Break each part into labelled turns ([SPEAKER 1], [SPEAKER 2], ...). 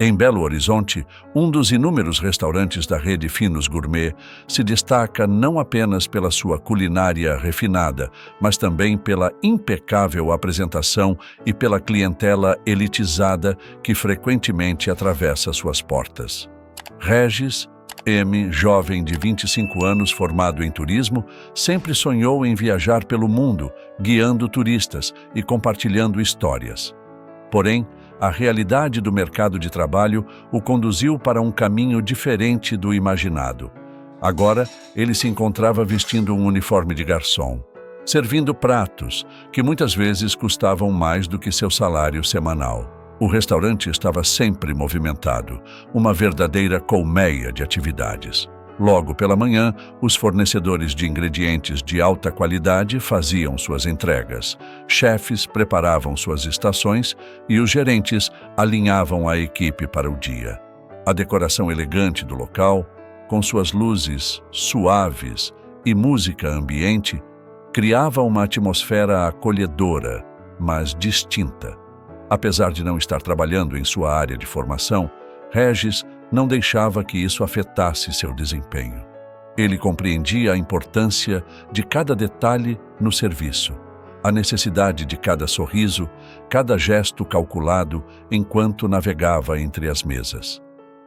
[SPEAKER 1] Em Belo Horizonte, um dos inúmeros restaurantes da rede Finos Gourmet se destaca não apenas pela sua culinária refinada, mas também pela impecável apresentação e pela clientela elitizada que frequentemente atravessa suas portas. Regis M., jovem de 25 anos formado em turismo, sempre sonhou em viajar pelo mundo, guiando turistas e compartilhando histórias. Porém, a realidade do mercado de trabalho o conduziu para um caminho diferente do imaginado. Agora, ele se encontrava vestindo um uniforme de garçom, servindo pratos que muitas vezes custavam mais do que seu salário semanal. O restaurante estava sempre movimentado, uma verdadeira colmeia de atividades. Logo pela manhã, os fornecedores de ingredientes de alta qualidade faziam suas entregas, chefes preparavam suas estações e os gerentes alinhavam a equipe para o dia. A decoração elegante do local, com suas luzes suaves e música ambiente, criava uma atmosfera acolhedora, mas distinta. Apesar de não estar trabalhando em sua área de formação, Regis não deixava que isso afetasse seu desempenho. Ele compreendia a importância de cada detalhe no serviço, a necessidade de cada sorriso, cada gesto calculado enquanto navegava entre as mesas.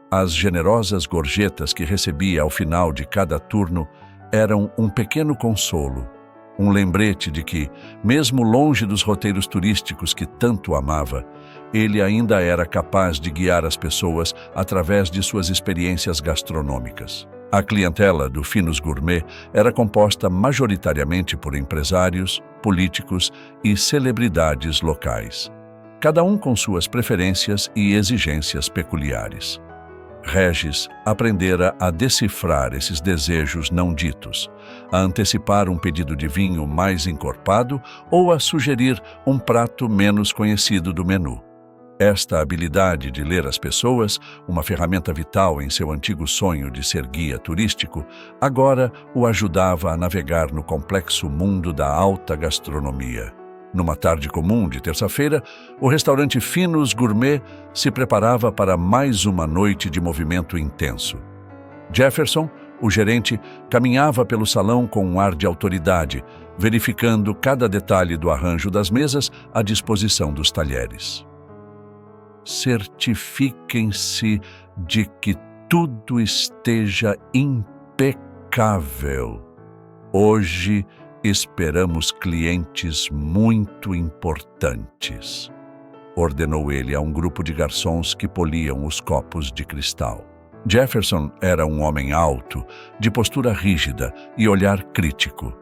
[SPEAKER 1] As generosas gorjetas que recebia ao final de cada turno eram um pequeno consolo, um lembrete de que, mesmo longe dos roteiros turísticos que tanto amava, ele ainda era capaz de guiar as pessoas através de suas experiências gastronômicas. A clientela do Finos Gourmet era composta majoritariamente por empresários, políticos e celebridades locais, cada um com suas preferências e exigências peculiares. Regis aprendera a decifrar esses desejos não ditos, a antecipar um pedido de vinho mais encorpado ou a sugerir um prato menos conhecido do menu. Esta habilidade de ler as pessoas, uma ferramenta vital em seu antigo sonho de ser guia turístico, agora o ajudava a navegar no complexo mundo da alta gastronomia. Numa tarde comum de terça-feira, o restaurante Finos Gourmet se preparava para mais uma noite de movimento intenso. Jefferson, o gerente, caminhava pelo salão com um ar de autoridade, verificando cada detalhe do arranjo das mesas à disposição dos talheres. Certifiquem-se de que tudo esteja impecável. Hoje, esperamos clientes muito importantes, ordenou ele a um grupo de garçons que poliam os copos de cristal. Jefferson era um homem alto, de postura rígida e olhar crítico.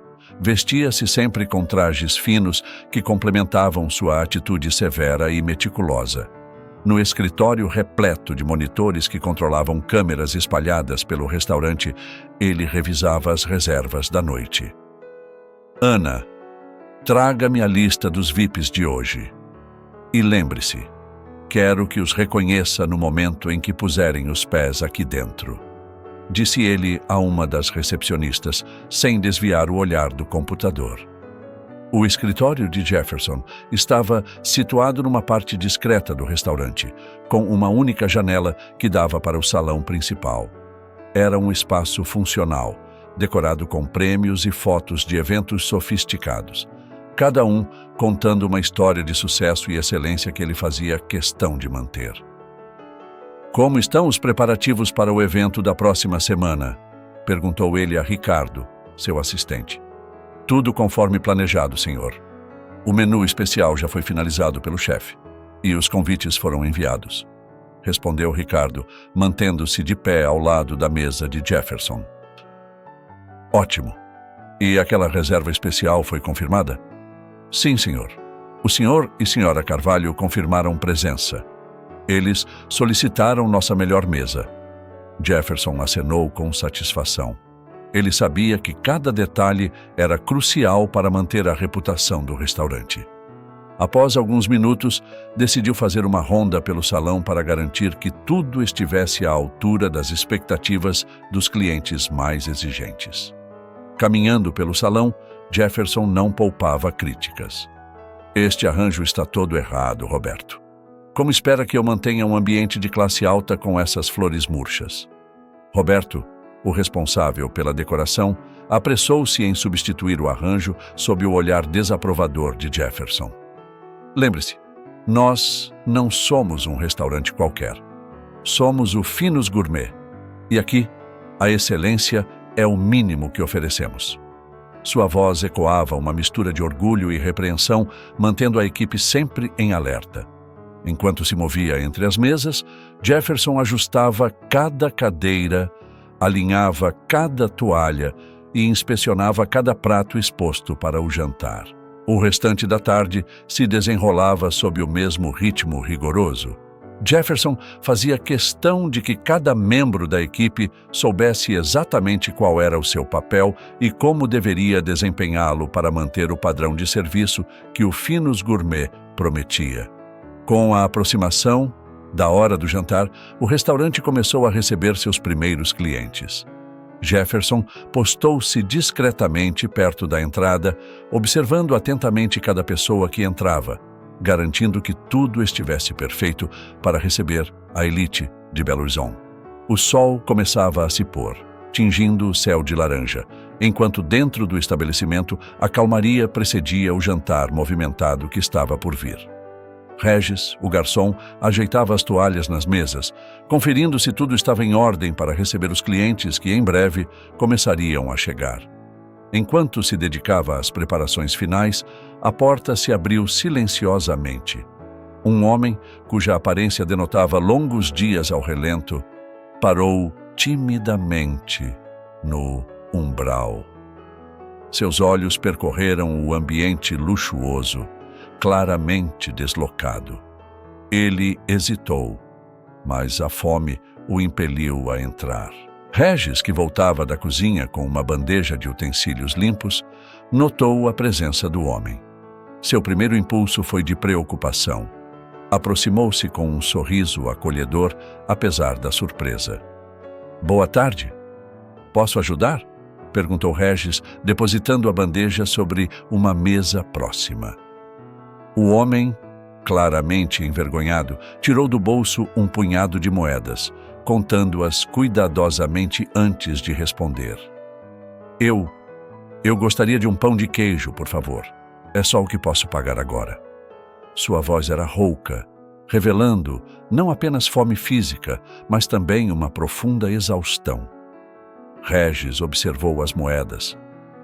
[SPEAKER 1] Vestia-se sempre com trajes finos que complementavam sua atitude severa e meticulosa. No escritório repleto de monitores que controlavam câmeras espalhadas pelo restaurante, ele revisava as reservas da noite. Ana, traga-me a lista dos VIPs de hoje. E lembre-se, quero que os reconheça no momento em que puserem os pés aqui dentro, disse ele a uma das recepcionistas, sem desviar o olhar do computador. O escritório de Jefferson estava situado numa parte discreta do restaurante, com uma única janela que dava para o salão principal. Era um espaço funcional, decorado com prêmios e fotos de eventos sofisticados, cada um contando uma história de sucesso e excelência que ele fazia questão de manter. Como estão os preparativos para o evento da próxima semana? Perguntou ele a Ricardo, seu assistente. Tudo conforme planejado, senhor. O menu especial já foi finalizado pelo chefe e os convites foram enviados, respondeu Ricardo, mantendo-se de pé ao lado da mesa de Jefferson. Ótimo. E aquela reserva especial foi confirmada? Sim, senhor. O senhor e senhora Carvalho confirmaram presença. Eles solicitaram nossa melhor mesa. Jefferson acenou com satisfação. Ele sabia que cada detalhe era crucial para manter a reputação do restaurante. Após alguns minutos, decidiu fazer uma ronda pelo salão para garantir que tudo estivesse à altura das expectativas dos clientes mais exigentes. Caminhando pelo salão, Jefferson não poupava críticas. Este arranjo está todo errado, Roberto. Como espera que eu mantenha um ambiente de classe alta com essas flores murchas? Roberto, o responsável pela decoração, apressou-se em substituir o arranjo sob o olhar desaprovador de Jefferson. Lembre-se, nós não somos um restaurante qualquer. Somos o Finos Gourmet. E aqui, a excelência é o mínimo que oferecemos. Sua voz ecoava uma mistura de orgulho e repreensão, mantendo a equipe sempre em alerta. Enquanto se movia entre as mesas, Jefferson ajustava cada cadeira, alinhava cada toalha e inspecionava cada prato exposto para o jantar. O restante da tarde se desenrolava sob o mesmo ritmo rigoroso. Jefferson fazia questão de que cada membro da equipe soubesse exatamente qual era o seu papel e como deveria desempenhá-lo para manter o padrão de serviço que o Finos Gourmet prometia. Com a aproximação da hora do jantar, o restaurante começou a receber seus primeiros clientes. Jefferson postou-se discretamente perto da entrada, observando atentamente cada pessoa que entrava, garantindo que tudo estivesse perfeito para receber a elite de Belo Horizonte. O sol começava a se pôr, tingindo o céu de laranja, enquanto dentro do estabelecimento a calmaria precedia o jantar movimentado que estava por vir. Regis, o garçom, ajeitava as toalhas nas mesas, conferindo se tudo estava em ordem para receber os clientes que, em breve, começariam a chegar. Enquanto se dedicava às preparações finais, a porta se abriu silenciosamente. Um homem, cuja aparência denotava longos dias ao relento, parou timidamente no umbral. Seus olhos percorreram o ambiente luxuoso, claramente deslocado. Ele hesitou, mas a fome o impeliu a entrar. Regis, que voltava da cozinha com uma bandeja de utensílios limpos, notou a presença do homem. Seu primeiro impulso foi de preocupação. Aproximou-se com um sorriso acolhedor, apesar da surpresa. "Boa tarde. Posso ajudar?" perguntou Regis, depositando a bandeja sobre uma mesa próxima. O homem, claramente envergonhado, tirou do bolso um punhado de moedas, contando-as cuidadosamente antes de responder. Eu gostaria de um pão de queijo, por favor. É só o que posso pagar agora." Sua voz era rouca, revelando não apenas fome física, mas também uma profunda exaustão. Regis observou as moedas.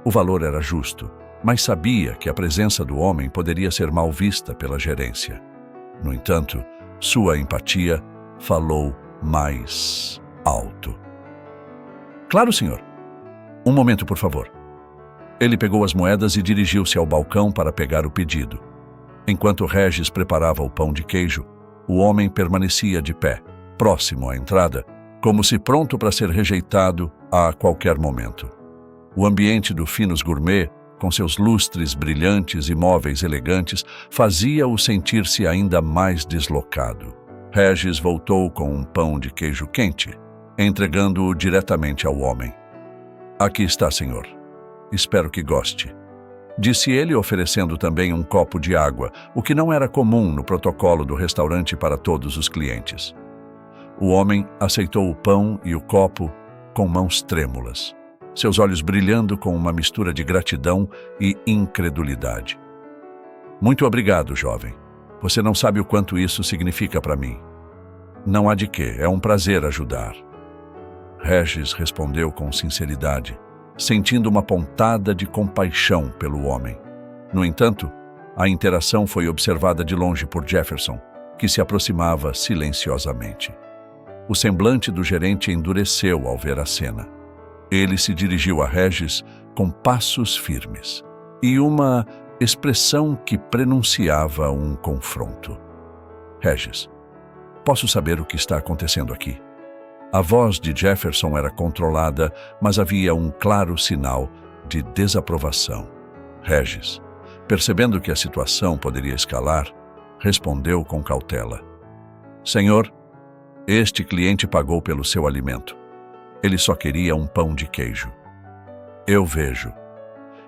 [SPEAKER 1] O valor era justo, mas sabia que a presença do homem poderia ser mal vista pela gerência. No entanto, sua empatia falou mais alto. "Claro, senhor. Um momento, por favor." Ele pegou as moedas e dirigiu-se ao balcão para pegar o pedido. Enquanto Regis preparava o pão de queijo, o homem permanecia de pé, próximo à entrada, como se pronto para ser rejeitado a qualquer momento. O ambiente do Finos Gourmet, com seus lustres brilhantes e móveis elegantes, fazia-o sentir-se ainda mais deslocado. Regis voltou com um pão de queijo quente, entregando-o diretamente ao homem. "Aqui está, senhor. Espero que goste", disse ele, oferecendo também um copo de água, o que não era comum no protocolo do restaurante para todos os clientes. O homem aceitou o pão e o copo com mãos trêmulas, seus olhos brilhando com uma mistura de gratidão e incredulidade. "Muito obrigado, jovem. Você não sabe o quanto isso significa para mim." "Não há de quê, é um prazer ajudar." Regis respondeu com sinceridade, sentindo uma pontada de compaixão pelo homem. No entanto, a interação foi observada de longe por Jefferson, que se aproximava silenciosamente. O semblante do gerente endureceu ao ver a cena. Ele se dirigiu a Regis com passos firmes e uma expressão que prenunciava um confronto. "Regis, posso saber o que está acontecendo aqui?" A voz de Jefferson era controlada, mas havia um claro sinal de desaprovação. Regis, percebendo que a situação poderia escalar, respondeu com cautela. "Senhor, este cliente pagou pelo seu alimento. Ele só queria um pão de queijo." "Eu vejo.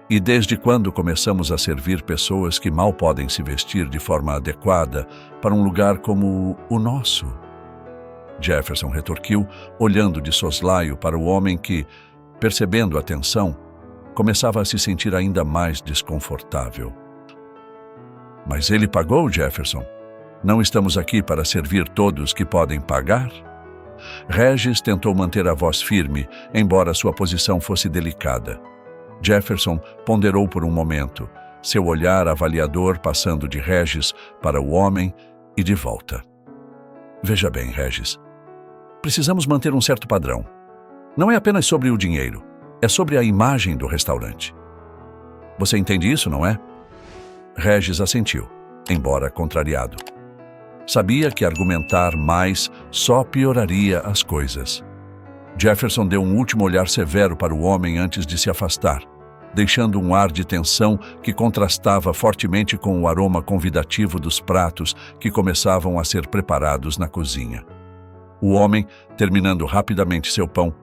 [SPEAKER 1] E desde quando começamos a servir pessoas que mal podem se vestir de forma adequada para um lugar como o nosso? Jefferson retorquiu, olhando de soslaio para o homem que, percebendo a tensão, começava a se sentir ainda mais desconfortável. Mas ele pagou, Jefferson? Não estamos aqui para servir todos que podem pagar? Regis tentou manter a voz firme, embora sua posição fosse delicada. Jefferson ponderou por um momento, seu olhar avaliador passando de Regis para o homem e de volta. Veja bem, Regis, precisamos manter um certo padrão. Não é apenas sobre o dinheiro, é sobre a imagem do restaurante. Você entende isso, não é? Regis assentiu, embora contrariado. Sabia que argumentar mais só pioraria as coisas. Jefferson deu um último olhar severo para o homem antes de se afastar, deixando um ar de tensão que contrastava fortemente com o aroma convidativo dos pratos que começavam a ser preparados na cozinha. O homem, terminando rapidamente seu pão,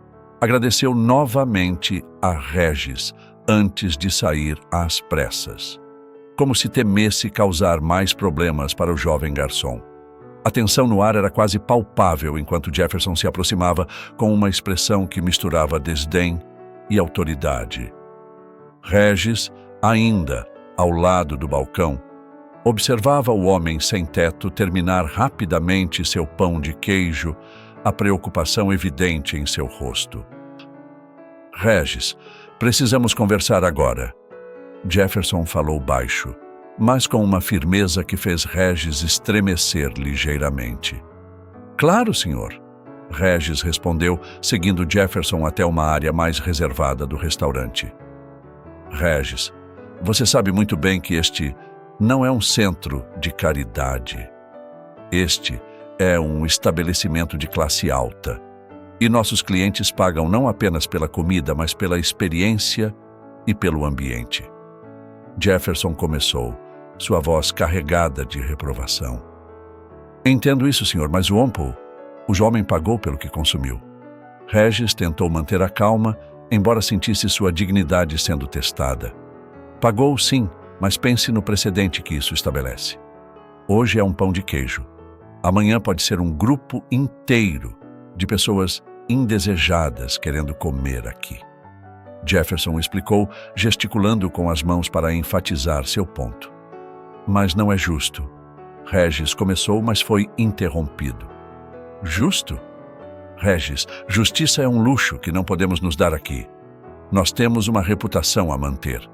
[SPEAKER 1] agradeceu novamente a Regis antes de sair às pressas, como se temesse causar mais problemas para o jovem garçom. A tensão no ar era quase palpável enquanto Jefferson se aproximava com uma expressão que misturava desdém e autoridade. Regis, ainda ao lado do balcão, observava o homem sem teto terminar rapidamente seu pão de queijo, a preocupação evidente em seu rosto. Regis, precisamos conversar agora. Jefferson falou baixo, mas com uma firmeza que fez Regis estremecer ligeiramente. Claro, senhor. Regis respondeu, seguindo Jefferson até uma área mais reservada do restaurante. Regis, você sabe muito bem que este não é um centro de caridade. Este é um estabelecimento de classe alta. E nossos clientes pagam não apenas pela comida, mas pela experiência e pelo ambiente. Jefferson começou, sua voz carregada de reprovação. Entendo isso, senhor, mas o jovem pagou pelo que consumiu. Regis tentou manter a calma, embora sentisse sua dignidade sendo testada. Pagou, sim, mas pense no precedente que isso estabelece. Hoje é um pão de queijo. Amanhã pode ser um grupo inteiro de pessoas indesejadas querendo comer aqui. Jefferson explicou, gesticulando com as mãos para enfatizar seu ponto. Mas não é justo. Regis começou, mas foi interrompido. Justo? Regis, justiça é um luxo que não podemos nos dar aqui. Nós temos uma reputação a manter.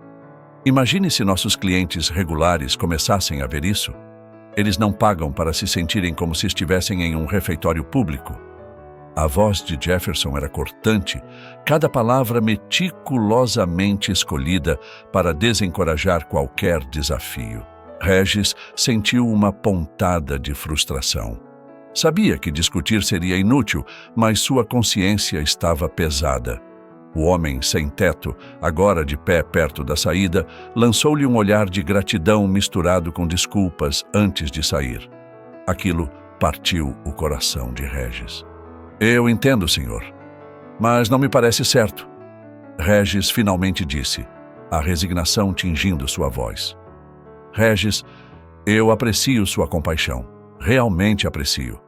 [SPEAKER 1] Imagine se nossos clientes regulares começassem a ver isso. Eles não pagam para se sentirem como se estivessem em um refeitório público. A voz de Jefferson era cortante, cada palavra meticulosamente escolhida para desencorajar qualquer desafio. Regis sentiu uma pontada de frustração. Sabia que discutir seria inútil, mas sua consciência estava pesada. O homem sem teto, agora de pé perto da saída, lançou-lhe um olhar de gratidão misturado com desculpas antes de sair. Aquilo partiu o coração de Regis. Eu entendo, senhor, mas não me parece certo. Regis finalmente disse, a resignação tingindo sua voz. Regis, eu aprecio sua compaixão. Realmente aprecio.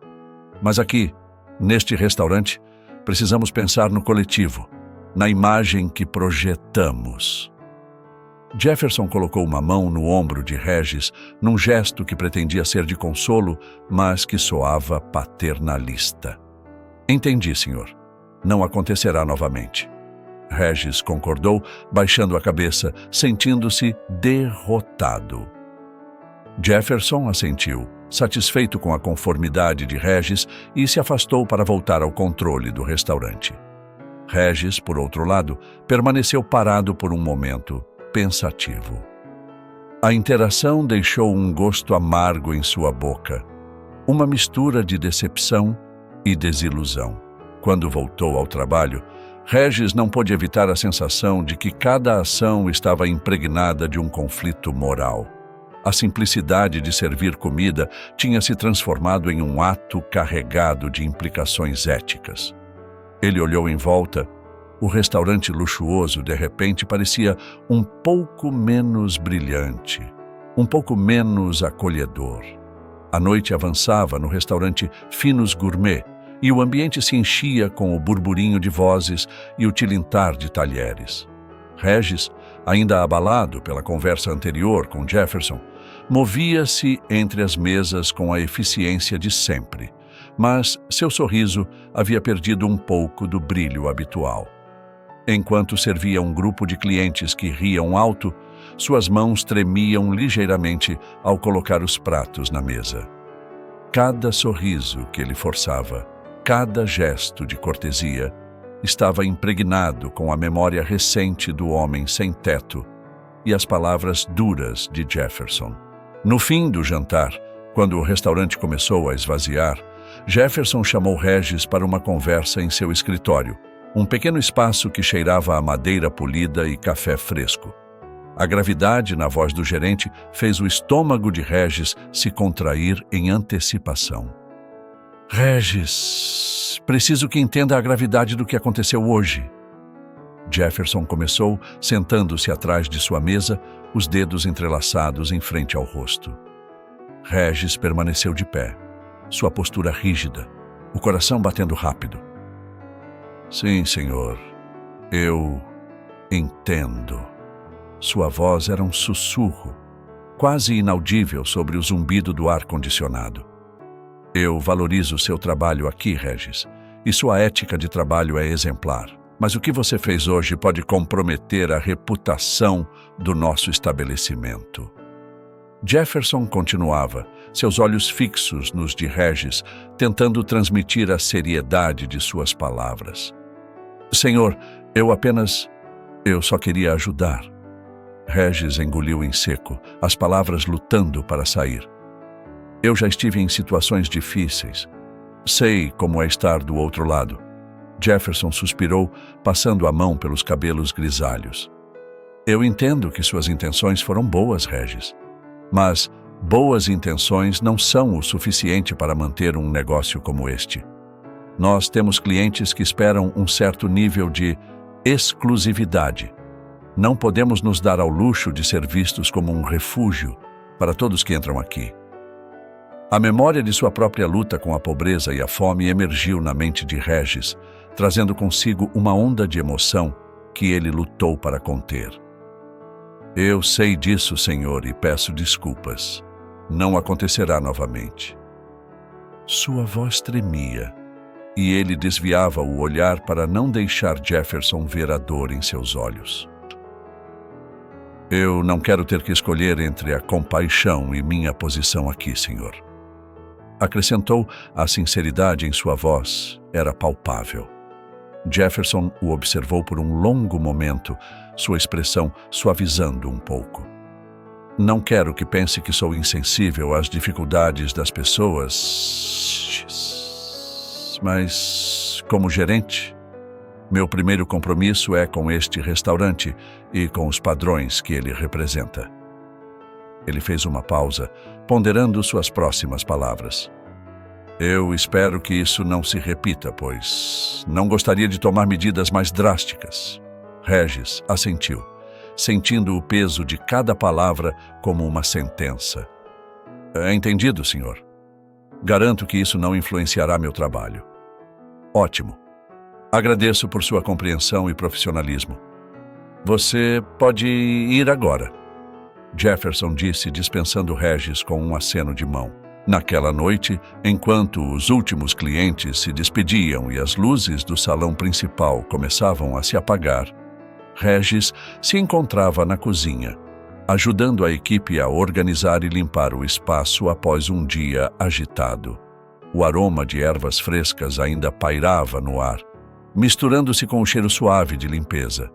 [SPEAKER 1] Mas aqui, neste restaurante, precisamos pensar no coletivo, na imagem que projetamos. Jefferson colocou uma mão no ombro de Regis num gesto que pretendia ser de consolo, mas que soava paternalista. Entendi, senhor. Não acontecerá novamente. Regis concordou, baixando a cabeça, sentindo-se derrotado. Jefferson assentiu, satisfeito com a conformidade de Regis, e se afastou para voltar ao controle do restaurante. Regis, por outro lado, permaneceu parado por um momento, pensativo. A interação deixou um gosto amargo em sua boca, uma mistura de decepção e desilusão. Quando voltou ao trabalho, Regis não pôde evitar a sensação de que cada ação estava impregnada de um conflito moral. A simplicidade de servir comida tinha se transformado em um ato carregado de implicações éticas. Ele olhou em volta O restaurante luxuoso, de repente, parecia um pouco menos brilhante, um pouco menos acolhedor. A noite avançava no restaurante Finos Gourmet e o ambiente se enchia com o burburinho de vozes e o tilintar de talheres. Regis, ainda abalado pela conversa anterior com Jefferson, movia-se entre as mesas com a eficiência de sempre, mas seu sorriso havia perdido um pouco do brilho habitual. Enquanto servia um grupo de clientes que riam alto, suas mãos tremiam ligeiramente ao colocar os pratos na mesa. Cada sorriso que ele forçava, cada gesto de cortesia, estava impregnado com a memória recente do homem sem teto e as palavras duras de Jefferson. No fim do jantar, quando o restaurante começou a esvaziar, Jefferson chamou Regis para uma conversa em seu escritório, um pequeno espaço que cheirava a madeira polida e café fresco. A gravidade na voz do gerente fez o estômago de Regis se contrair em antecipação. Regis, preciso que entenda a gravidade do que aconteceu hoje. Jefferson começou, sentando-se atrás de sua mesa, os dedos entrelaçados em frente ao rosto. Regis permaneceu de pé, sua postura rígida, o coração batendo rápido. Sim, senhor, eu entendo. Sua voz era um sussurro, quase inaudível sobre o zumbido do ar-condicionado. Eu valorizo seu trabalho aqui, Regis, e sua ética de trabalho é exemplar. Mas o que você fez hoje pode comprometer a reputação do nosso estabelecimento. Jefferson continuava, seus olhos fixos nos de Regis, tentando transmitir a seriedade de suas palavras. Senhor, eu só queria ajudar. Regis engoliu em seco, as palavras lutando para sair. Eu já estive em situações difíceis. Sei como é estar do outro lado. Jefferson suspirou, passando a mão pelos cabelos grisalhos. Eu entendo que suas intenções foram boas, Regis. Mas boas intenções não são o suficiente para manter um negócio como este. Nós temos clientes que esperam um certo nível de exclusividade. Não podemos nos dar ao luxo de ser vistos como um refúgio para todos que entram aqui. A memória de sua própria luta com a pobreza e a fome emergiu na mente de Regis, trazendo consigo uma onda de emoção que ele lutou para conter. Eu sei disso, senhor, e peço desculpas. Não acontecerá novamente. Sua voz tremia, e ele desviava o olhar para não deixar Jefferson ver a dor em seus olhos. Eu não quero ter que escolher entre a compaixão e minha posição aqui, senhor. Acrescentou, a sinceridade em sua voz era palpável. Jefferson o observou por um longo momento, sua expressão suavizando um pouco. Não quero que pense que sou insensível às dificuldades das pessoas, mas, como gerente, meu primeiro compromisso é com este restaurante e com os padrões que ele representa. Ele fez uma pausa, ponderando suas próximas palavras. Eu espero que isso não se repita, pois não gostaria de tomar medidas mais drásticas. Regis assentiu, sentindo o peso de cada palavra como uma sentença. É entendido, senhor. Garanto que isso não influenciará meu trabalho. Ótimo. Agradeço por sua compreensão e profissionalismo. Você pode ir agora, Jefferson disse, dispensando Regis com um aceno de mão. Naquela noite, enquanto os últimos clientes se despediam e as luzes do salão principal começavam a se apagar, Regis se encontrava na cozinha, ajudando a equipe a organizar e limpar o espaço após um dia agitado. O aroma de ervas frescas ainda pairava no ar, misturando-se com o cheiro suave de limpeza.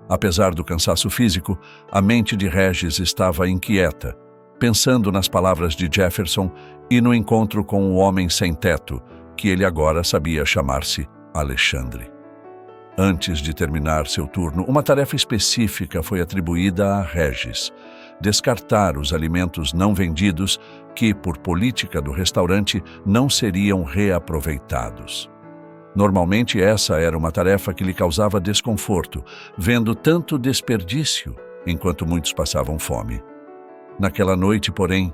[SPEAKER 1] Apesar do cansaço físico, a mente de Regis estava inquieta, pensando nas palavras de Jefferson e no encontro com o homem sem teto, que ele agora sabia chamar-se Alexandre. Antes de terminar seu turno, uma tarefa específica foi atribuída a Regis: descartar os alimentos não vendidos que, por política do restaurante, não seriam reaproveitados. Normalmente essa era uma tarefa que lhe causava desconforto, vendo tanto desperdício enquanto muitos passavam fome. Naquela noite, porém,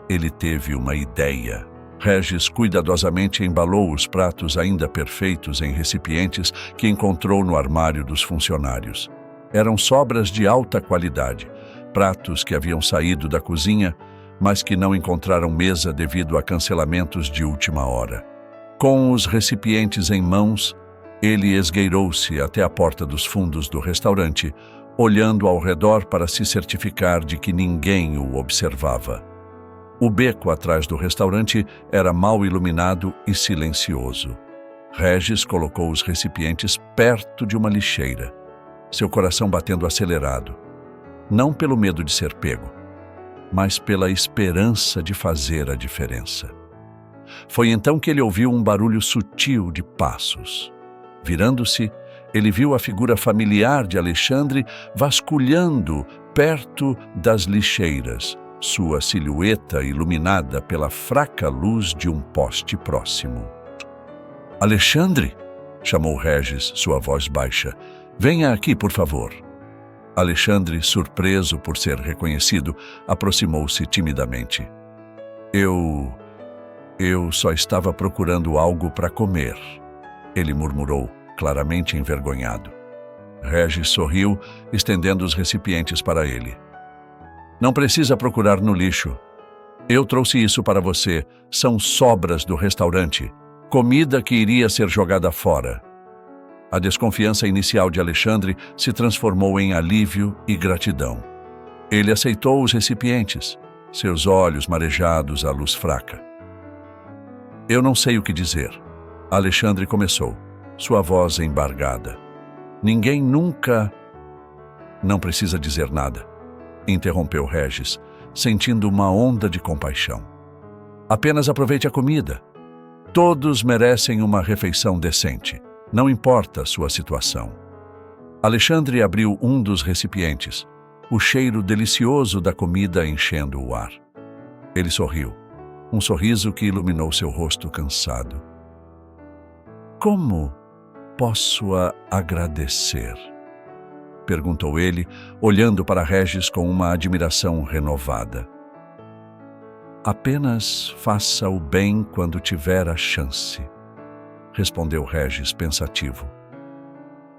[SPEAKER 1] ele teve uma ideia. Regis cuidadosamente embalou os pratos ainda perfeitos em recipientes que encontrou no armário dos funcionários. Eram sobras de alta qualidade, pratos que haviam saído da cozinha, mas que não encontraram mesa devido a cancelamentos de última hora. Com os recipientes em mãos, ele esgueirou-se até a porta dos fundos do restaurante, olhando ao redor para se certificar de que ninguém o observava. O beco atrás do restaurante era mal iluminado e silencioso. Regis colocou os recipientes perto de uma lixeira, seu coração batendo acelerado, não pelo medo de ser pego, mas pela esperança de fazer a diferença. Foi então que ele ouviu um barulho sutil de passos. Virando-se, ele viu a figura familiar de Alexandre vasculhando perto das lixeiras, sua silhueta iluminada pela fraca luz de um poste próximo. "Alexandre!" chamou Regis, sua voz baixa. "Venha aqui, por favor." Alexandre, surpreso por ser reconhecido, aproximou-se timidamente. Eu só estava procurando algo para comer", ele murmurou, claramente envergonhado. Regis sorriu, estendendo os recipientes para ele. "Não precisa procurar no lixo. Eu trouxe isso para você. São sobras do restaurante. Comida que iria ser jogada fora." A desconfiança inicial de Alexandre se transformou em alívio e gratidão. Ele aceitou os recipientes, seus olhos marejados à luz fraca. "Eu não sei o que dizer." Alexandre começou, sua voz embargada. "Ninguém nunca..." "Não precisa dizer nada", interrompeu Regis, sentindo uma onda de compaixão. "Apenas aproveite a comida. Todos merecem uma refeição decente, não importa a sua situação." Alexandre abriu um dos recipientes, o cheiro delicioso da comida enchendo o ar. Ele sorriu, um sorriso que iluminou seu rosto cansado. "Como posso agradecer?" perguntou ele, olhando para Regis com uma admiração renovada. "Apenas faça o bem quando tiver a chance", respondeu Regis pensativo.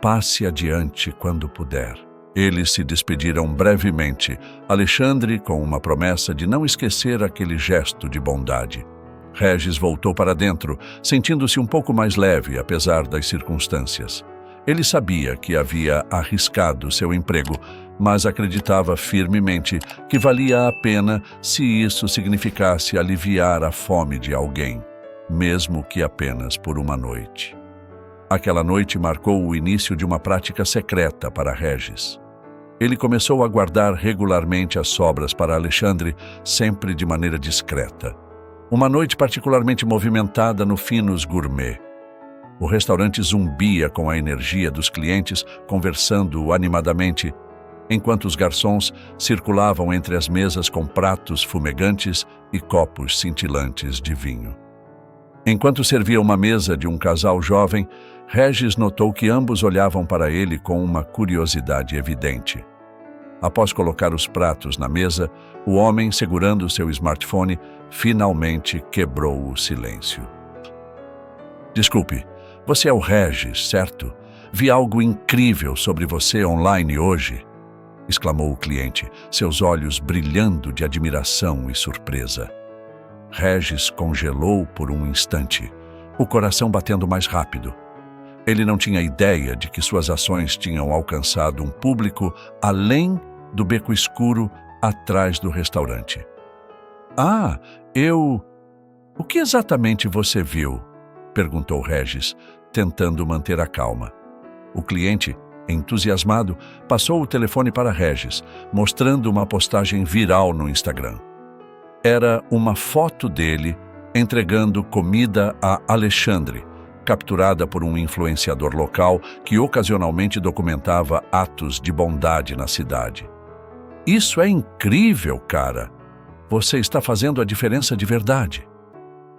[SPEAKER 1] "Passe adiante quando puder." Eles se despediram brevemente, Alexandre com uma promessa de não esquecer aquele gesto de bondade. Regis voltou para dentro, sentindo-se um pouco mais leve, apesar das circunstâncias. Ele sabia que havia arriscado seu emprego, mas acreditava firmemente que valia a pena se isso significasse aliviar a fome de alguém, mesmo que apenas por uma noite. Aquela noite marcou o início de uma prática secreta para Regis. Ele começou a guardar regularmente as sobras para Alexandre, sempre de maneira discreta. Uma noite particularmente movimentada no Finos Gourmet. O restaurante zumbia com a energia dos clientes, conversando animadamente, enquanto os garçons circulavam entre as mesas com pratos fumegantes e copos cintilantes de vinho. Enquanto servia uma mesa de um casal jovem, Regis notou que ambos olhavam para ele com uma curiosidade evidente. Após colocar os pratos na mesa, o homem, segurando seu smartphone, finalmente quebrou o silêncio. "Desculpe, você é o Regis, certo? Vi algo incrível sobre você online hoje", exclamou o cliente, seus olhos brilhando de admiração e surpresa. Regis congelou por um instante, o coração batendo mais rápido. Ele não tinha ideia de que suas ações tinham alcançado um público além do beco escuro atrás do restaurante. "Ah, O que exatamente você viu?" perguntou Regis, tentando manter a calma. O cliente, entusiasmado, passou o telefone para Regis, mostrando uma postagem viral no Instagram. Era uma foto dele entregando comida a Alexandre, capturada por um influenciador local que ocasionalmente documentava atos de bondade na cidade. "Isso é incrível, cara! Você está fazendo a diferença de verdade.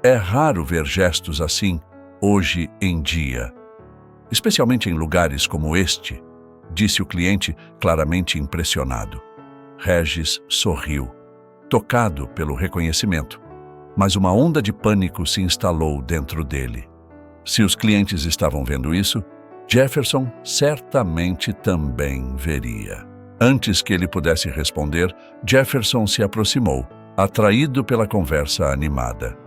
[SPEAKER 1] É raro ver gestos assim, hoje em dia, especialmente em lugares como este, disse o cliente, claramente impressionado. Regis sorriu, tocado pelo reconhecimento, mas uma onda de pânico se instalou dentro dele. Se os clientes estavam vendo isso, Jefferson certamente também veria. Antes que ele pudesse responder, Jefferson se aproximou, atraído pela conversa animada.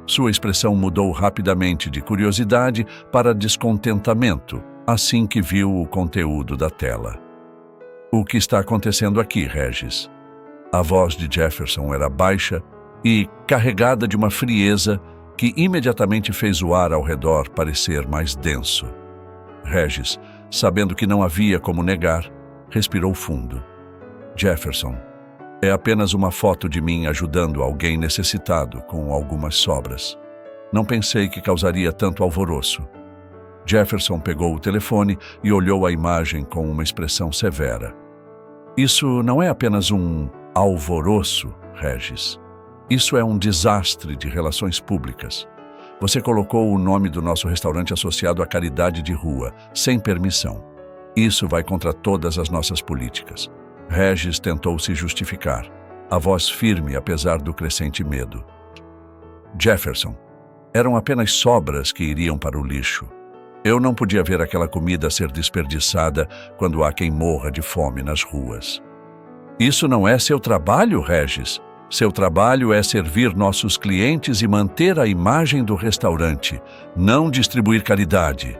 [SPEAKER 1] Sua expressão mudou rapidamente de curiosidade para descontentamento assim que viu o conteúdo da tela. O que está acontecendo aqui, Regis? A voz de Jefferson era baixa e carregada de uma frieza que imediatamente fez o ar ao redor parecer mais denso. Regis, sabendo que não havia como negar, respirou fundo. Jefferson, é apenas uma foto de mim ajudando alguém necessitado com algumas sobras. Não pensei que causaria tanto alvoroço. Jefferson pegou o telefone e olhou a imagem com uma expressão severa. Isso não é apenas um alvoroço, Regis. Isso é um desastre de relações públicas. Você colocou o nome do nosso restaurante associado à caridade de rua, sem permissão. Isso vai contra todas as nossas políticas. Regis tentou se justificar, a voz firme apesar do crescente medo. Jefferson, eram apenas sobras que iriam para o lixo. Eu não podia ver aquela comida ser desperdiçada quando há quem morra de fome nas ruas. Isso não é seu trabalho, Regis. Seu trabalho é servir nossos clientes e manter a imagem do restaurante, não distribuir caridade.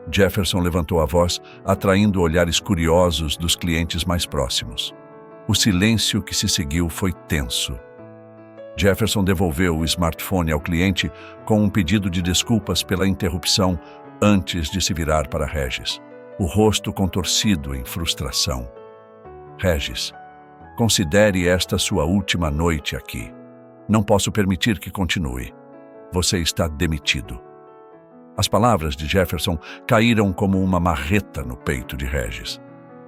[SPEAKER 1] Jefferson levantou a voz, atraindo olhares curiosos dos clientes mais próximos. O silêncio que se seguiu foi tenso. Jefferson devolveu o smartphone ao cliente com um pedido de desculpas pela interrupção antes de se virar para Regis, o rosto contorcido em frustração. Regis, considere esta sua última noite aqui. Não posso permitir que continue. Você está demitido. As palavras de Jefferson caíram como uma marreta no peito de Regis.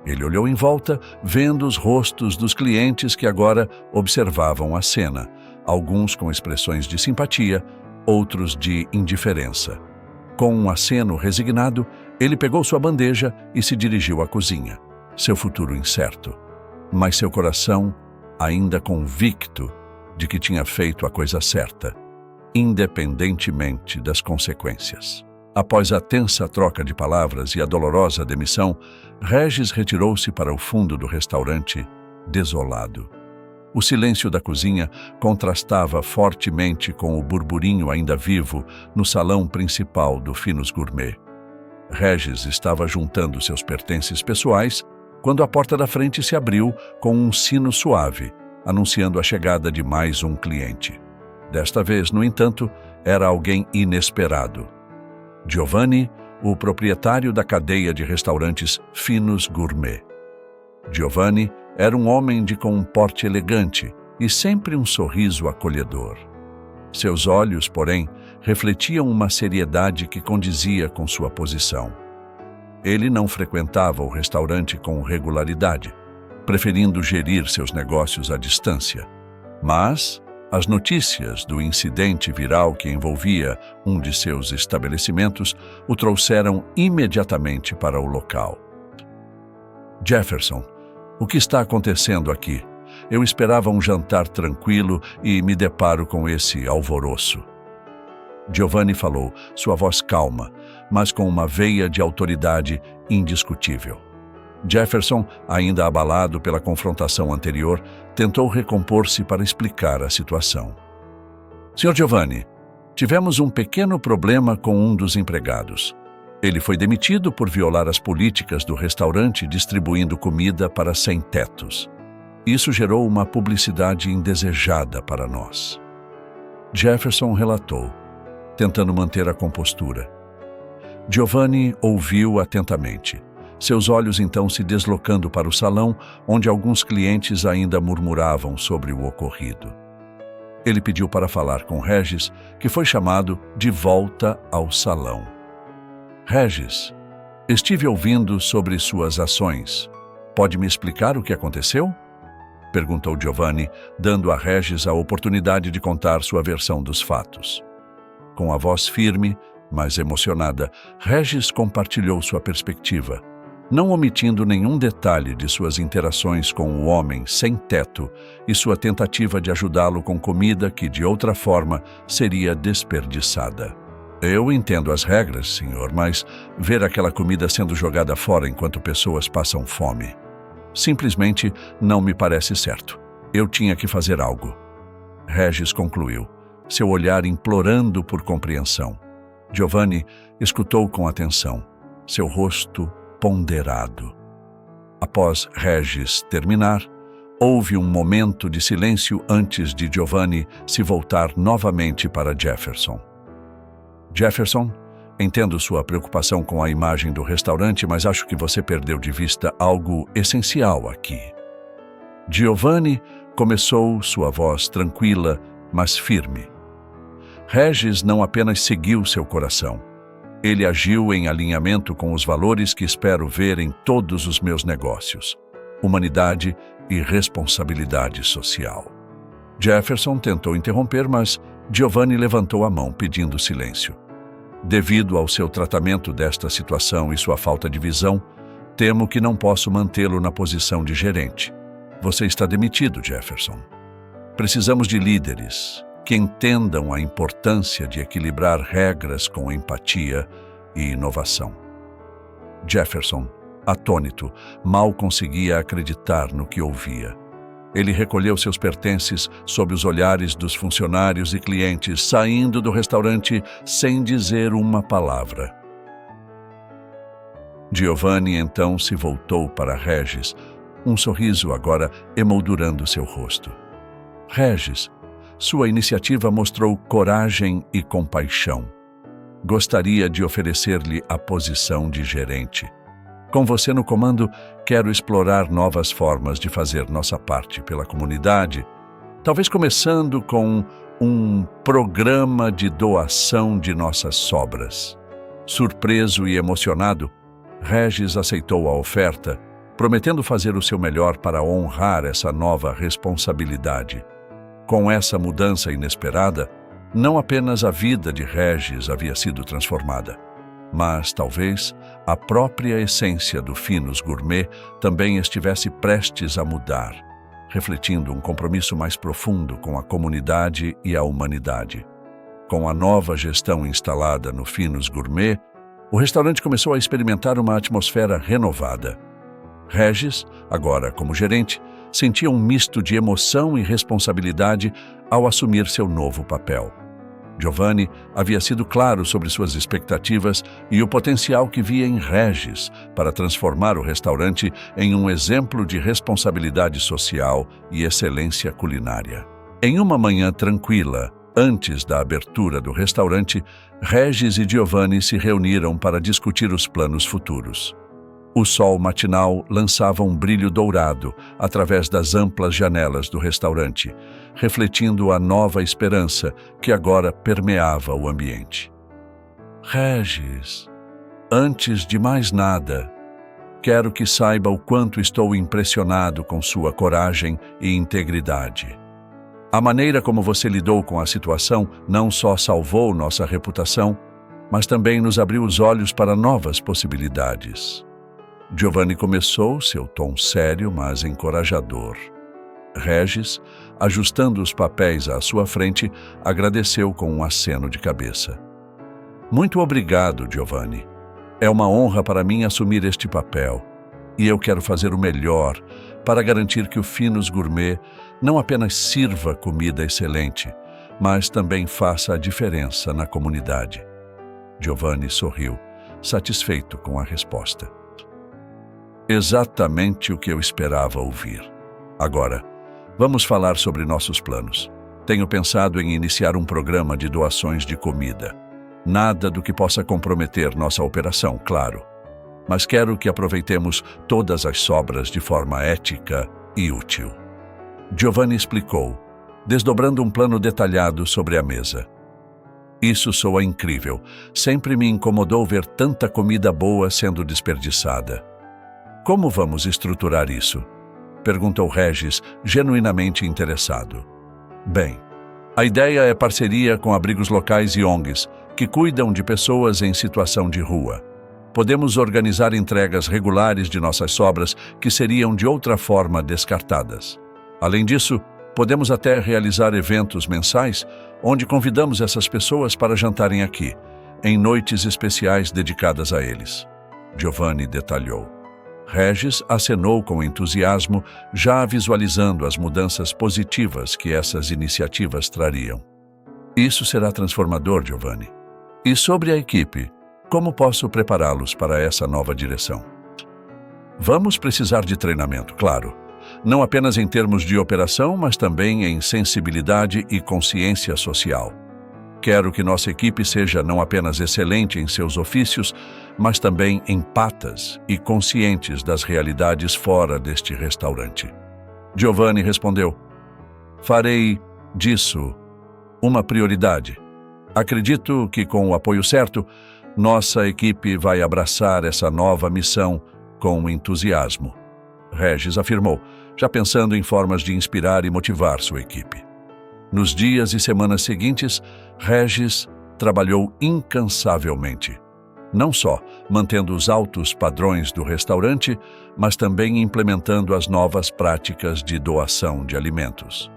[SPEAKER 1] Ele olhou em volta, vendo os rostos dos clientes que agora observavam a cena, alguns com expressões de simpatia, outros de indiferença. Com um aceno resignado, ele pegou sua bandeja e se dirigiu à cozinha, seu futuro incerto, mas seu coração ainda convicto de que tinha feito a coisa certa, independentemente das consequências. Após a tensa troca de palavras e a dolorosa demissão, Regis retirou-se para o fundo do restaurante, desolado. O silêncio da cozinha contrastava fortemente com o burburinho ainda vivo no salão principal do Finos Gourmet. Regis estava juntando seus pertences pessoais quando a porta da frente se abriu com um sino suave, anunciando a chegada de mais um cliente. Desta vez, no entanto, era alguém inesperado. Giovanni, o proprietário da cadeia de restaurantes Finos Gourmet. Giovanni era um homem de com um porte elegante e sempre um sorriso acolhedor. Seus olhos, porém, refletiam uma seriedade que condizia com sua posição. Ele não frequentava o restaurante com regularidade, preferindo gerir seus negócios à distância. Mas as notícias do incidente viral que envolvia um de seus estabelecimentos o trouxeram imediatamente para o local. Jefferson, o que está acontecendo aqui? Eu esperava um jantar tranquilo e me deparo com esse alvoroço. Giovanni falou, sua voz calma, mas com uma veia de autoridade indiscutível. Jefferson, ainda abalado pela confrontação anterior, tentou recompor-se para explicar a situação. Sr. Giovanni, tivemos um pequeno problema com um dos empregados. Ele foi demitido por violar as políticas do restaurante distribuindo comida para sem-tetos. Isso gerou uma publicidade indesejada para nós. Jefferson relatou, tentando manter a compostura. Giovanni ouviu atentamente, seus olhos então se deslocando para o salão, onde alguns clientes ainda murmuravam sobre o ocorrido. Ele pediu para falar com Regis, que foi chamado de volta ao salão. Regis, estive ouvindo sobre suas ações. Pode me explicar o que aconteceu? Perguntou Giovanni, dando a Regis a oportunidade de contar sua versão dos fatos. Com a voz firme, mas emocionada, Regis compartilhou sua perspectiva, não omitindo nenhum detalhe de suas interações com o homem sem teto e sua tentativa de ajudá-lo com comida que, de outra forma, seria desperdiçada. Eu entendo as regras, senhor, mas ver aquela comida sendo jogada fora enquanto pessoas passam fome simplesmente não me parece certo. Eu tinha que fazer algo. Regis concluiu, seu olhar implorando por compreensão. Giovanni escutou com atenção, seu rosto ponderado. Após Regis terminar, houve um momento de silêncio antes de Giovanni se voltar novamente para Jefferson. Jefferson, entendo sua preocupação com a imagem do restaurante, mas acho que você perdeu de vista algo essencial aqui. Giovanni começou, sua voz tranquila, mas firme. Regis não apenas seguiu seu coração. Ele agiu em alinhamento com os valores que espero ver em todos os meus negócios: humanidade e responsabilidade social. Jefferson tentou interromper, mas Giovanni levantou a mão, pedindo silêncio. Devido ao seu tratamento desta situação e sua falta de visão, temo que não posso mantê-lo na posição de gerente. Você está demitido, Jefferson. Precisamos de líderes que entendam a importância de equilibrar regras com empatia e inovação. Jefferson, atônito, mal conseguia acreditar no que ouvia. Ele recolheu seus pertences sob os olhares dos funcionários e clientes, saindo do restaurante sem dizer uma palavra. Giovanni então se voltou para Regis, um sorriso agora emoldurando seu rosto. Regis, sua iniciativa mostrou coragem e compaixão. Gostaria de oferecer-lhe a posição de gerente. Com você no comando, quero explorar novas formas de fazer nossa parte pela comunidade, talvez começando com um programa de doação de nossas sobras. Surpreso e emocionado, Regis aceitou a oferta, prometendo fazer o seu melhor para honrar essa nova responsabilidade. Com essa mudança inesperada, não apenas a vida de Regis havia sido transformada, mas talvez a própria essência do Finos Gourmet também estivesse prestes a mudar, refletindo um compromisso mais profundo com a comunidade e a humanidade. Com a nova gestão instalada no Finos Gourmet, o restaurante começou a experimentar uma atmosfera renovada. Regis, agora como gerente, sentia um misto de emoção e responsabilidade ao assumir seu novo papel. Giovanni havia sido claro sobre suas expectativas e o potencial que via em Regis para transformar o restaurante em um exemplo de responsabilidade social e excelência culinária. Em uma manhã tranquila, antes da abertura do restaurante, Regis e Giovanni se reuniram para discutir os planos futuros. O sol matinal lançava um brilho dourado através das amplas janelas do restaurante, refletindo a nova esperança que agora permeava o ambiente. Regis, antes de mais nada, quero que saiba o quanto estou impressionado com sua coragem e integridade. A maneira como você lidou com a situação não só salvou nossa reputação, mas também nos abriu os olhos para novas possibilidades. Giovanni começou, seu tom sério, mas encorajador. Regis, ajustando os papéis à sua frente, agradeceu com um aceno de cabeça. Muito obrigado, Giovanni. É uma honra para mim assumir este papel, e eu quero fazer o melhor para garantir que o Finos Gourmet não apenas sirva comida excelente, mas também faça a diferença na comunidade. Giovanni sorriu, satisfeito com a resposta. Exatamente o que eu esperava ouvir. Agora, vamos falar sobre nossos planos. Tenho pensado em iniciar um programa de doações de comida. Nada do que possa comprometer nossa operação, claro. Mas quero que aproveitemos todas as sobras de forma ética e útil. Giovanni explicou, desdobrando um plano detalhado sobre a mesa. Isso soa incrível. Sempre me incomodou ver tanta comida boa sendo desperdiçada. Como vamos estruturar isso? Perguntou Regis, genuinamente interessado. Bem, a ideia é parceria com abrigos locais e ONGs, que cuidam de pessoas em situação de rua. Podemos organizar entregas regulares de nossas sobras que seriam de outra forma descartadas. Além disso, podemos até realizar eventos mensais onde convidamos essas pessoas para jantarem aqui, em noites especiais dedicadas a eles. Giovanni detalhou. Regis acenou com entusiasmo, já visualizando as mudanças positivas que essas iniciativas trariam. Isso será transformador, Giovanni. E sobre a equipe, como posso prepará-los para essa nova direção? Vamos precisar de treinamento, claro. Não apenas em termos de operação, mas também em sensibilidade e consciência social. Quero que nossa equipe seja não apenas excelente em seus ofícios, mas também empatas e conscientes das realidades fora deste restaurante. Giovanni respondeu: farei disso uma prioridade. Acredito que, com o apoio certo, nossa equipe vai abraçar essa nova missão com entusiasmo. Regis afirmou, já pensando em formas de inspirar e motivar sua equipe. Nos dias e semanas seguintes, Regis trabalhou incansavelmente, não só mantendo os altos padrões do restaurante, mas também implementando as novas práticas de doação de alimentos.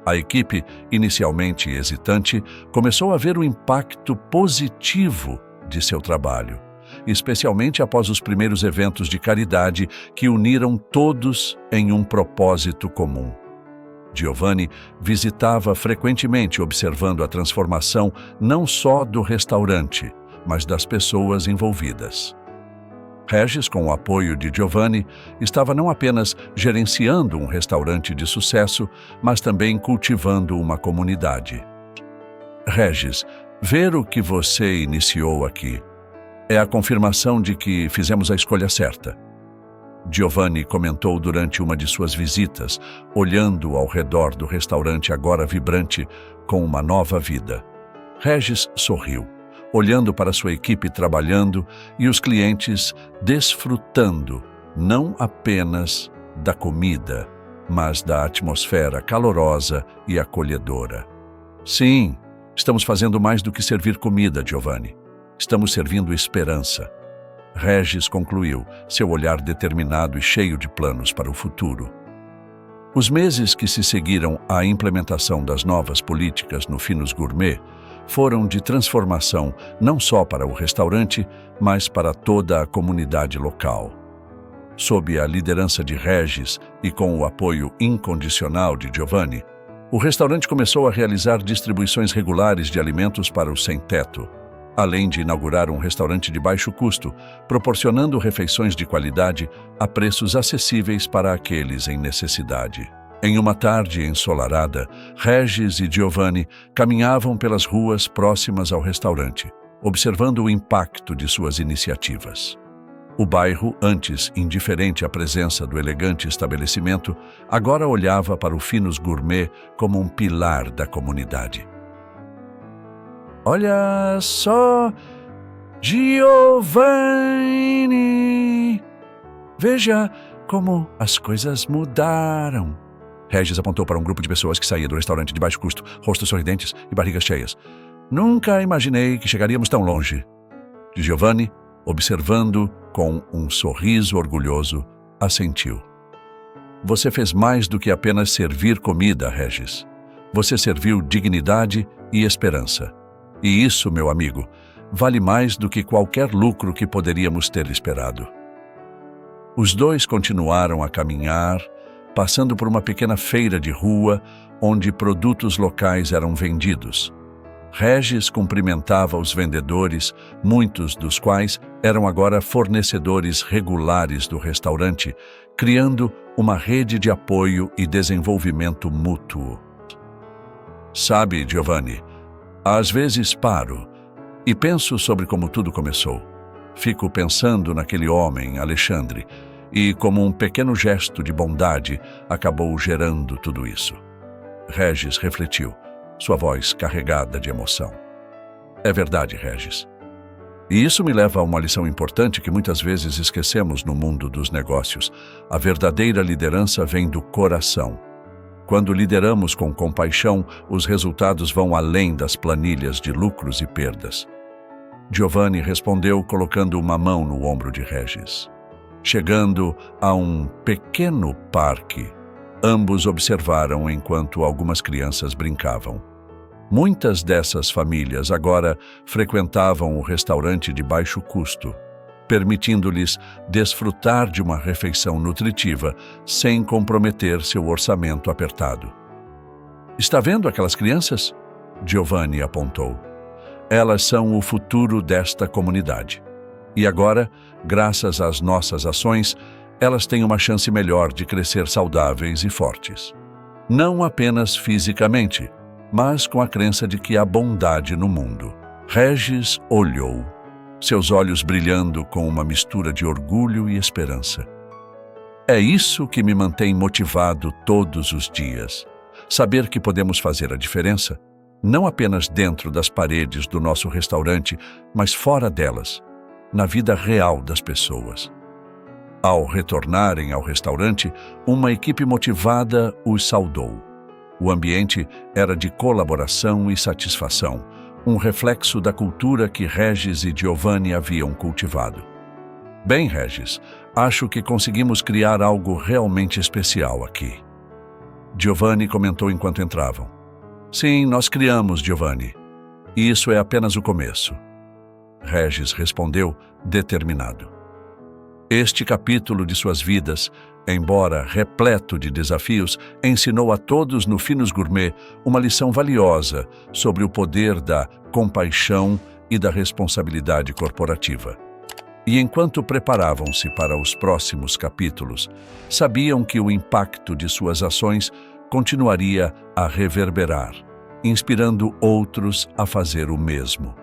[SPEAKER 1] A equipe, inicialmente hesitante, começou a ver o impacto positivo de seu trabalho, especialmente após os primeiros eventos de caridade que uniram todos em um propósito comum. Giovanni visitava frequentemente, observando a transformação não só do restaurante, mas das pessoas envolvidas. Regis, com o apoio de Giovanni, estava não apenas gerenciando um restaurante de sucesso, mas também cultivando uma comunidade. Regis, ver o que você iniciou aqui é a confirmação de que fizemos a escolha certa. Giovanni comentou durante uma de suas visitas, olhando ao redor do restaurante agora vibrante com uma nova vida. Regis sorriu, olhando para sua equipe trabalhando e os clientes desfrutando não apenas da comida, mas da atmosfera calorosa e acolhedora. Sim, estamos fazendo mais do que servir comida, Giovanni. Estamos servindo esperança. Regis concluiu, seu olhar determinado e cheio de planos para o futuro. Os meses que se seguiram à implementação das novas políticas no Finos Gourmet foram de transformação não só para o restaurante, mas para toda a comunidade local. Sob a liderança de Regis e com o apoio incondicional de Giovanni, o restaurante começou a realizar distribuições regulares de alimentos para os sem-teto, além de inaugurar um restaurante de baixo custo, proporcionando refeições de qualidade a preços acessíveis para aqueles em necessidade. Em uma tarde ensolarada, Regis e Giovanni caminhavam pelas ruas próximas ao restaurante, observando o impacto de suas iniciativas. O bairro, antes indiferente à presença do elegante estabelecimento, agora olhava para o Finos Gourmet como um pilar da comunidade. Olha só, Giovanni! Veja como as coisas mudaram. Regis apontou para um grupo de pessoas que saía do restaurante de baixo custo, rostos sorridentes e barrigas cheias. Nunca imaginei que chegaríamos tão longe. Giovanni, observando com um sorriso orgulhoso, assentiu. Você fez mais do que apenas servir comida, Regis. Você serviu dignidade e esperança. E isso, meu amigo, vale mais do que qualquer lucro que poderíamos ter esperado. Os dois continuaram a caminhar, passando por uma pequena feira de rua onde produtos locais eram vendidos. Regis cumprimentava os vendedores, muitos dos quais eram agora fornecedores regulares do restaurante, criando uma rede de apoio e desenvolvimento mútuo. Sabe, Giovanni, às vezes paro e penso sobre como tudo começou. Fico pensando naquele homem, Alexandre, e como um pequeno gesto de bondade acabou gerando tudo isso. Regis refletiu, sua voz carregada de emoção. É verdade, Regis. E isso me leva a uma lição importante que muitas vezes esquecemos no mundo dos negócios. A verdadeira liderança vem do coração. Quando lideramos com compaixão, os resultados vão além das planilhas de lucros e perdas. Giovanni respondeu colocando uma mão no ombro de Regis. Chegando a um pequeno parque, ambos observaram enquanto algumas crianças brincavam. Muitas dessas famílias agora frequentavam o restaurante de baixo custo, permitindo-lhes desfrutar de uma refeição nutritiva sem comprometer seu orçamento apertado. Está vendo aquelas crianças? Giovanni apontou. Elas são o futuro desta comunidade. E agora, graças às nossas ações, elas têm uma chance melhor de crescer saudáveis e fortes. Não apenas fisicamente, mas com a crença de que há bondade no mundo. Regis olhou, seus olhos brilhando com uma mistura de orgulho e esperança. É isso que me mantém motivado todos os dias. Saber que podemos fazer a diferença, não apenas dentro das paredes do nosso restaurante, mas fora delas, na vida real das pessoas. Ao retornarem ao restaurante, uma equipe motivada os saudou. O ambiente era de colaboração e satisfação, um reflexo da cultura que Regis e Giovanni haviam cultivado. Bem, Regis, acho que conseguimos criar algo realmente especial aqui. Giovanni comentou enquanto entravam. Sim, nós criamos, Giovanni. E isso é apenas o começo. Regis respondeu, determinado. Este capítulo de suas vidas, embora repleto de desafios, ensinou a todos no Finos Gourmet uma lição valiosa sobre o poder da compaixão e da responsabilidade corporativa. E enquanto preparavam-se para os próximos capítulos, sabiam que o impacto de suas ações continuaria a reverberar, inspirando outros a fazer o mesmo.